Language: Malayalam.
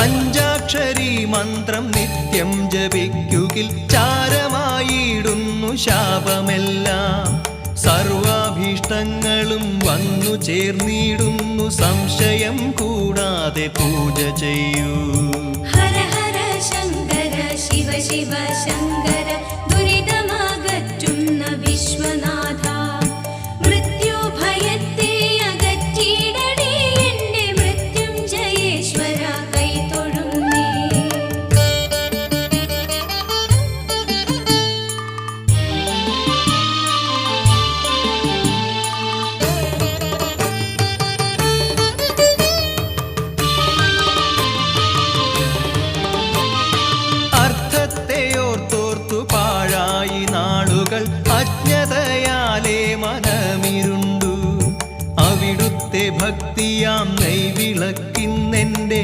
പഞ്ചാക്ഷരി മന്ത്രം നിത്യം ജപിക്കുകിൽ ചാരമായിടുന്നു ശാപമെല്ലാം. സർവാഭീഷ്ടങ്ങളും വന്നു ചേർന്നിടുന്നു, സംശയം കൂടാതെ പൂജ ചെയ്യൂ. ഹര ഹര ശങ്കര ശിവ ശിവ ശങ്കര ദുരിതമകറ്റുന്ന വിശ്വനാഥ, മൃത്യുഭയത്തെ അകറ്റിയിടണേ എന്റെ മൃത്യുഞ്ജയേശ്വര കൈതൊഴുന്നേ. അജ്ഞതയാലേ മനമിരുണ്ടു, അവിടുത്തെ ഭക്തിയാം നെയ്വിളക്കിന്നെൻ്റെ